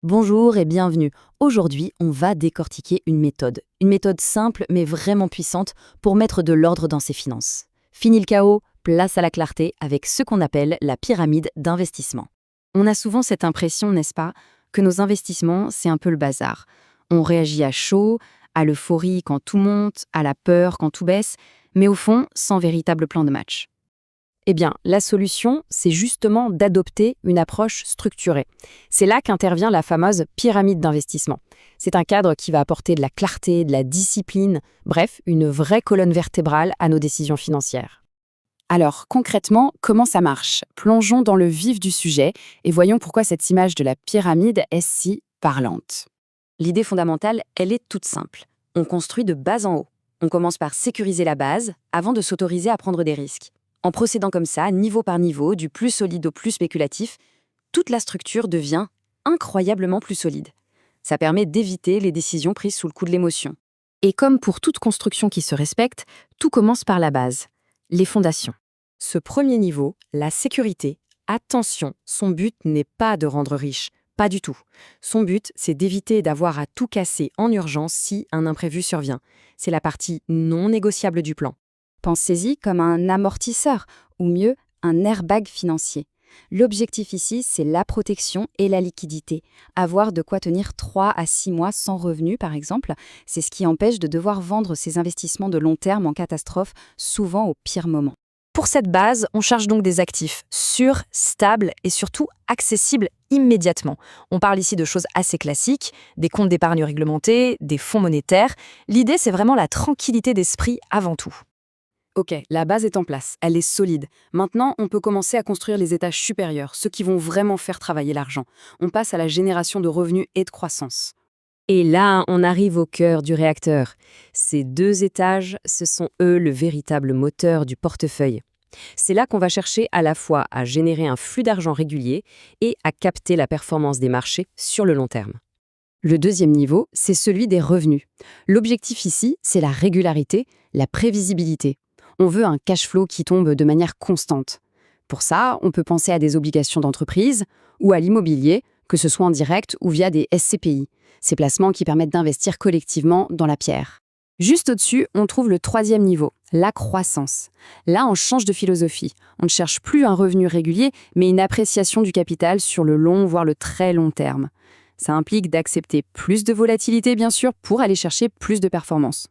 Bonjour et bienvenue. Aujourd'hui, on va décortiquer une méthode. Une méthode simple mais vraiment puissante pour mettre de l'ordre dans ses finances. Fini le chaos, place à la clarté avec ce qu'on appelle la pyramide d'investissement. On a souvent cette impression, n'est-ce pas, que nos investissements, c'est un peu le bazar. On réagit à chaud, à l'euphorie quand tout monte, à la peur quand tout baisse, mais au fond, sans véritable plan de match. Eh bien, la solution, c'est justement d'adopter une approche structurée. C'est là qu'intervient la fameuse pyramide d'investissement. C'est un cadre qui va apporter de la clarté, de la discipline, bref, une vraie colonne vertébrale à nos décisions financières. Alors, concrètement, comment ça marche? Plongeons dans le vif du sujet et voyons pourquoi cette image de la pyramide est si parlante. L'idée fondamentale, elle est toute simple. On construit de bas en haut. On commence par sécuriser la base avant de s'autoriser à prendre des risques. En procédant comme ça, niveau par niveau, du plus solide au plus spéculatif, toute la structure devient incroyablement plus solide. Ça permet d'éviter les décisions prises sous le coup de l'émotion. Et comme pour toute construction qui se respecte, tout commence par la base, les fondations. Ce premier niveau, la sécurité, attention, son but n'est pas de rendre riche, pas du tout. Son but, c'est d'éviter d'avoir à tout casser en urgence si un imprévu survient. C'est la partie non négociable du plan. Pensez-y comme un amortisseur, ou mieux, un airbag financier. L'objectif ici, c'est la protection et la liquidité. Avoir de quoi tenir 3 à 6 mois sans revenu, par exemple, c'est ce qui empêche de devoir vendre ses investissements de long terme en catastrophe, souvent au pire moment. Pour cette base, on charge donc des actifs sûrs, stables et surtout accessibles immédiatement. On parle ici de choses assez classiques, des comptes d'épargne réglementés, des fonds monétaires. L'idée, c'est vraiment la tranquillité d'esprit avant tout. Ok, la base est en place, elle est solide. Maintenant, on peut commencer à construire les étages supérieurs, ceux qui vont vraiment faire travailler l'argent. On passe à la génération de revenus et de croissance. Et là, on arrive au cœur du réacteur. Ces deux étages, ce sont eux le véritable moteur du portefeuille. C'est là qu'on va chercher à la fois à générer un flux d'argent régulier et à capter la performance des marchés sur le long terme. Le deuxième niveau, c'est celui des revenus. L'objectif ici, c'est la régularité, la prévisibilité. On veut un cash flow qui tombe de manière constante. Pour ça, on peut penser à des obligations d'entreprise ou à l'immobilier, que ce soit en direct ou via des SCPI, ces placements qui permettent d'investir collectivement dans la pierre. Juste au-dessus, on trouve le troisième niveau, la croissance. Là, on change de philosophie. On ne cherche plus un revenu régulier, mais une appréciation du capital sur le long, voire le très long terme. Ça implique d'accepter plus de volatilité, bien sûr, pour aller chercher plus de performance.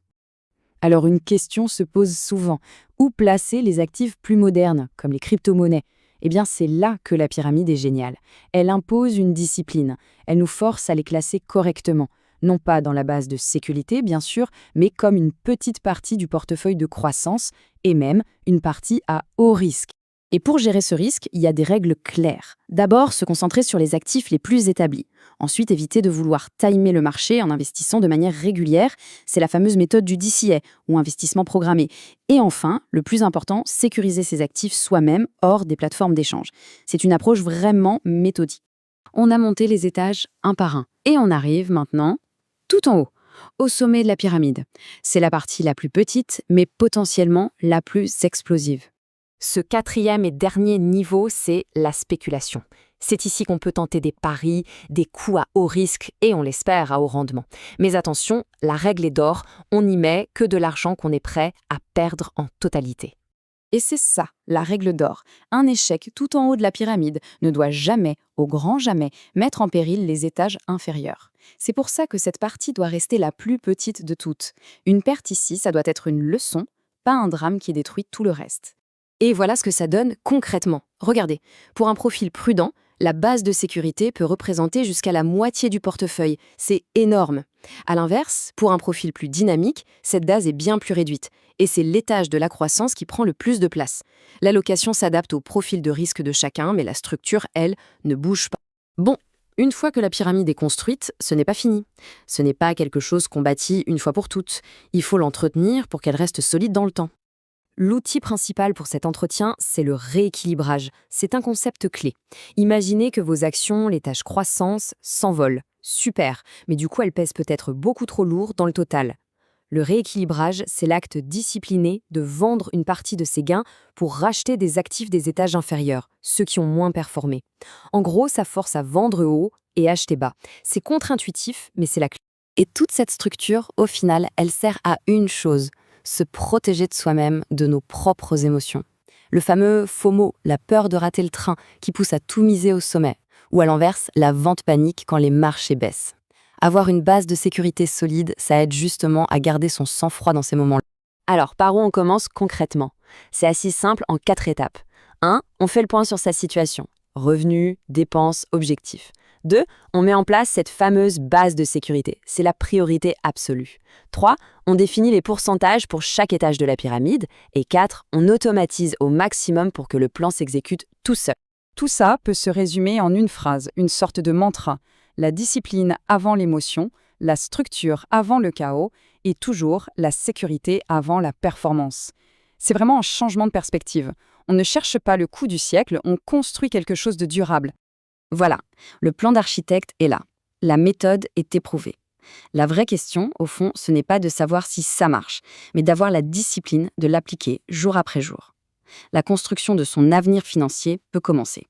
Alors une question se pose souvent. Où placer les actifs plus modernes, comme les crypto-monnaies? Eh bien, c'est là que la pyramide est géniale. Elle impose une discipline. Elle nous force à les classer correctement. Non pas dans la base de sécurité, bien sûr, mais comme une petite partie du portefeuille de croissance et même une partie à haut risque. Et pour gérer ce risque, il y a des règles claires. D'abord, se concentrer sur les actifs les plus établis. Ensuite, éviter de vouloir timer le marché en investissant de manière régulière. C'est la fameuse méthode du DCA, ou investissement programmé. Et enfin, le plus important, sécuriser ses actifs soi-même hors des plateformes d'échange. C'est une approche vraiment méthodique. On a monté les étages un par un. Et on arrive maintenant tout en haut, au sommet de la pyramide. C'est la partie la plus petite, mais potentiellement la plus explosive. Ce quatrième et dernier niveau, c'est la spéculation. C'est ici qu'on peut tenter des paris, des coups à haut risque et, on l'espère, à haut rendement. Mais attention, la règle est d'or, on n'y met que de l'argent qu'on est prêt à perdre en totalité. Et c'est ça, la règle d'or. Un échec tout en haut de la pyramide ne doit jamais, au grand jamais, mettre en péril les étages inférieurs. C'est pour ça que cette partie doit rester la plus petite de toutes. Une perte ici, ça doit être une leçon, pas un drame qui détruit tout le reste. Et voilà ce que ça donne concrètement. Regardez, pour un profil prudent, la base de sécurité peut représenter jusqu'à la moitié du portefeuille. C'est énorme. À l'inverse, pour un profil plus dynamique, cette base est bien plus réduite. Et c'est l'étage de la croissance qui prend le plus de place. L'allocation s'adapte au profil de risque de chacun, mais la structure, elle, ne bouge pas. Bon, une fois que la pyramide est construite, ce n'est pas fini. Ce n'est pas quelque chose qu'on bâtit une fois pour toutes. Il faut l'entretenir pour qu'elle reste solide dans le temps. L'outil principal pour cet entretien, c'est le rééquilibrage. C'est un concept clé. Imaginez que vos actions, les tâches croissance, s'envolent. Super, mais du coup elles pèsent peut-être beaucoup trop lourd dans le total. Le rééquilibrage, c'est l'acte discipliné de vendre une partie de ses gains pour racheter des actifs des étages inférieurs, ceux qui ont moins performé. En gros, ça force à vendre haut et acheter bas. C'est contre-intuitif, mais c'est la clé. Et toute cette structure, au final, elle sert à une chose, se protéger de soi-même, de nos propres émotions. Le fameux FOMO, la peur de rater le train, qui pousse à tout miser au sommet. Ou à l'inverse, la vente panique quand les marchés baissent. Avoir une base de sécurité solide, ça aide justement à garder son sang-froid dans ces moments-là. Alors, par où on commence concrètement? C'est assez simple en 4 étapes. 1. On fait le point sur sa situation. Revenus, dépenses, objectifs. 2. On met en place cette fameuse base de sécurité. C'est la priorité absolue. 3. On définit les pourcentages pour chaque étage de la pyramide. Et 4. On automatise au maximum pour que le plan s'exécute tout seul. Tout ça peut se résumer en une phrase, une sorte de mantra. La discipline avant l'émotion, la structure avant le chaos et toujours la sécurité avant la performance. C'est vraiment un changement de perspective. On ne cherche pas le coup du siècle, on construit quelque chose de durable. Voilà, le plan d'architecte est là. La méthode est éprouvée. La vraie question, au fond, ce n'est pas de savoir si ça marche, mais d'avoir la discipline de l'appliquer jour après jour. La construction de son avenir financier peut commencer.